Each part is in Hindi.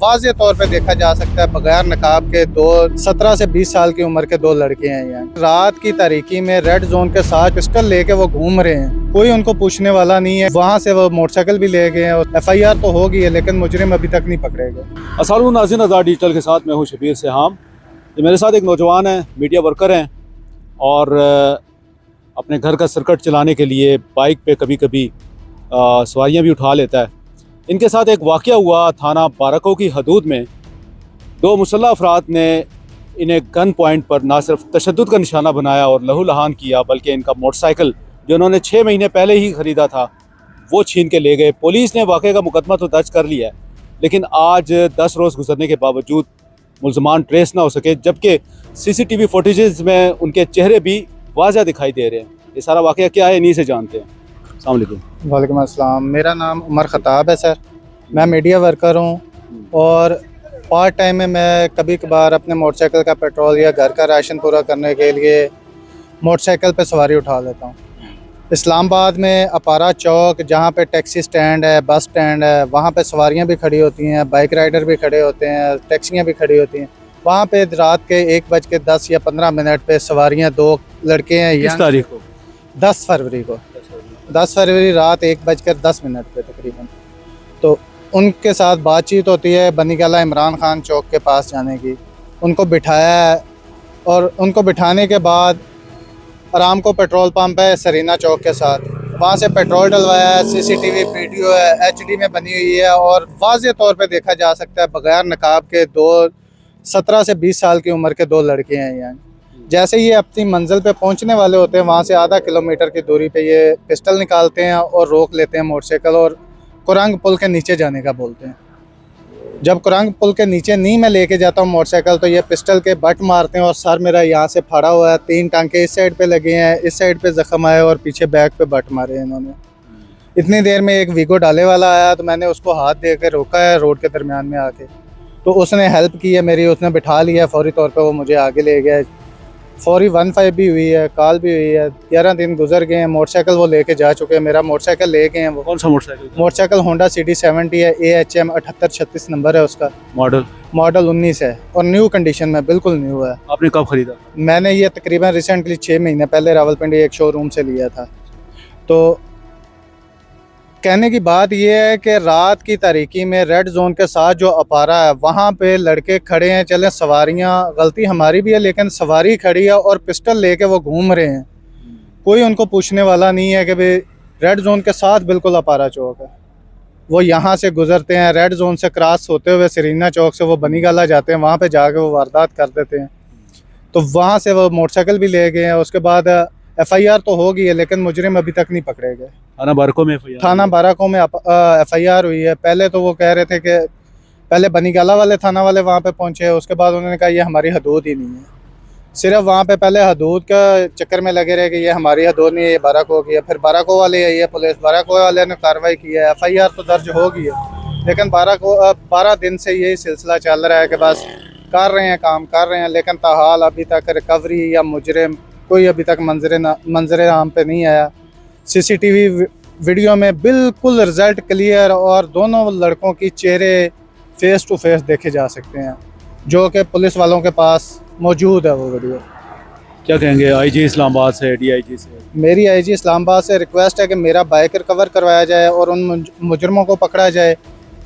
वाज़े तौर पे देखा जा सकता है बगैर नकाब के 17 से 20 साल की उम्र के दो लड़के हैं। यहाँ रात की तारीकी में रेड जोन के साथ पिस्टल लेके वो घूम रहे हैं, कोई उनको पूछने वाला नहीं है। वहाँ से वो मोटरसाइकिल भी ले गए हैं। FIR तो हो गई है लेकिन मुजरिम अभी तक नहीं पकड़े गए। अस्सलाम नाज़रीन, आज़ाद डिजिटल के साथ मैं हूँ शबीर सिहाम। मेरे साथ एक नौजवान है, मीडिया वर्कर हैं और अपने घर का सर्किट चलाने के लिए बाइक पे कभी कभी सवारियाँ भी उठा लेता है। इनके साथ एक वाक़या हुआ थाना बाराको की हदूद में। दो मुसल्लह अफराद ने इन्हें गन पॉइंट पर ना सिर्फ तशद्दुद का निशाना बनाया और लहू लहान किया, बल्कि इनका मोटरसाइकिल जो उन्होंने 6 महीने पहले ही ख़रीदा था वो छीन के ले गए। पुलिस ने वाक़े का मुकदमा तो दर्ज कर लिया है, लेकिन आज 10 रोज़ गुजरने के बावजूद मुल्ज़मान ट्रेस ना हो सके, जबकि CCTV फुटेजेस में उनके चेहरे भी वाज़ह दिखाई दे रहे हैं। ये सारा वाक़या क्या है, इन्हीं से जानते हैं। अस्सलाम वालेकुम। वालेकुम अस्सलाम। मेरा नाम उमर ख़ताब है सर, मैं मीडिया वर्कर हूँ और पार्ट टाइम में मैं कभी कभार अपने मोटरसाइकिल का पेट्रोल या घर का राशन पूरा करने के लिए मोटरसाइकिल पे सवारी उठा लेता हूँ। इस्लामाबाद में अपारा चौक, जहाँ पे टैक्सी स्टैंड है, बस स्टैंड है, वहाँ पे सवारियाँ भी खड़ी होती हैं, बाइक राइडर भी खड़े होते हैं, टैक्सियाँ भी खड़ी होती हैं। वहाँ पे रात के 1:10 या 15 मिनट पे सवारियाँ, दो लड़के हैं। किस तारीख को? 10 फरवरी को, 10 फरवरी रात 1:10 पे तकरीबन। तो उनके साथ बातचीत होती है बनीगला इमरान खान चौक के पास जाने की। उनको बिठाया है और उनको बिठाने के बाद आरामको पेट्रोल पंप है सरीना चौक के साथ, वहाँ से पेट्रोल डलवाया है। CCTV वीडियो है, HD में बनी हुई है और वाज़े तौर पे देखा जा सकता है बगैर नकाब के 17 से 20 साल की उम्र के दो लड़के हैं। यहाँ जैसे ये अपनी मंजिल पे पहुंचने वाले होते हैं, वहाँ से आधा किलोमीटर की दूरी पे ये पिस्टल निकालते हैं और रोक लेते हैं मोटरसाइकिल और कुरंग पुल के नीचे जाने का बोलते हैं। जब कुरंग पुल के नीचे नहीं मैं लेके जाता हूँ मोटरसाइकिल, तो ये पिस्टल के बट मारते हैं और सर मेरा यहाँ से फाड़ा हुआ है। 3 टांके इस साइड पे लगे हैं, इस साइड पे जख्म आए और पीछे बैक पे बट मारे हैं इन्होंने। इतनी देर में एक वीगो डाले वाला आया तो मैंने उसको हाथ दे के रोका है रोड के दरमियान में आके, तो उसने हेल्प की है मेरी, उसने बिठा लिया फौरी तौर पे, वो मुझे आगे ले गया। फौरी 15 भी हुई है, कॉल भी हुई है। 11 दिन गुजर गए हैं, मोटरसाइकिल वो लेके जा चुके हैं, मेरा मोटरसाइकिल ले गए हैं वो। कौन सा मोटरसाइकिल? मोटरसाइकिल होंडा CD70 है, AHM 7836 नंबर है उसका। मॉडल 19 है और न्यू कंडीशन में, बिल्कुल न्यू है। आपने कब खरीदा? मैंने ये तकरीबन रिसेंटली 6 महीने पहले रावलपिंडी एक शोरूम से लिया था। तो कहने की बात यह है कि रात की तारीकी में रेड जोन के साथ जो अपारा है वहाँ पे लड़के खड़े हैं। चलें, सवारियाँ, गलती हमारी भी है लेकिन सवारी खड़ी है और पिस्टल लेके वो घूम रहे हैं, कोई उनको पूछने वाला नहीं है कि भाई रेड जोन के साथ बिल्कुल अपारा चौक है। वो यहाँ से गुजरते हैं, रेड जोन से क्रॉस होते हुए सरीना चौक से वो बनीगला जाते हैं, वहाँ पर जाके वो वारदात कर देते हैं। तो वहाँ से वो मोटरसाइकिल भी ले गए हैं। उसके बाद FIR तो हो गई है लेकिन मुजरिम अभी तक नहीं पकड़े गए। थाना बाराको में FIR हुई है। पहले तो वो कह रहे थे कि पहले बनीगला वाले थाना वाले वहाँ पे पहुँचे, उसके बाद उन्होंने कहा ये हमारी हदूद ही नहीं है। सिर्फ वहाँ पे पहले हदूद का चक्कर में लगे रहे कि ये हमारी हदूद नहीं है, ये बाराको की है। फिर बाराको वाले आई है पुलिस, बाराको वाले ने कार्रवाई की है, FIR तो दर्ज हो गई है। लेकिन 12 दिन से यही सिलसिला चल रहा है कि बस कर रहे हैं, काम कर रहे हैं, लेकिन ताहाल अभी तक रिकवरी या मुजरिम कोई अभी तक मंजर आम पे नहीं आया। CCTV वीडियो में बिल्कुल रिजल्ट क्लियर और दोनों लड़कों की चेहरे फेस टू फेस देखे जा सकते हैं, जो कि पुलिस वालों के पास मौजूद है वो वीडियो। क्या कहेंगे IG इस्लामाबाद से, DIG से? मेरी IG इस्लामाबाद से रिक्वेस्ट है कि मेरा बाइक रिकवर करवाया जाए और उन मुजरमों को पकड़ा जाए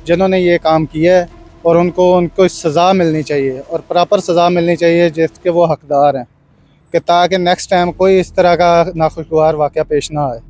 जिन्होंने ये काम किया है, और उनको सज़ा मिलनी चाहिए और प्रॉपर सज़ा मिलनी चाहिए जिसके वो हकदार हैं, कि ताकि नेक्स्ट टाइम कोई इस तरह का नाखुशगवार वाक़या पेश ना आए।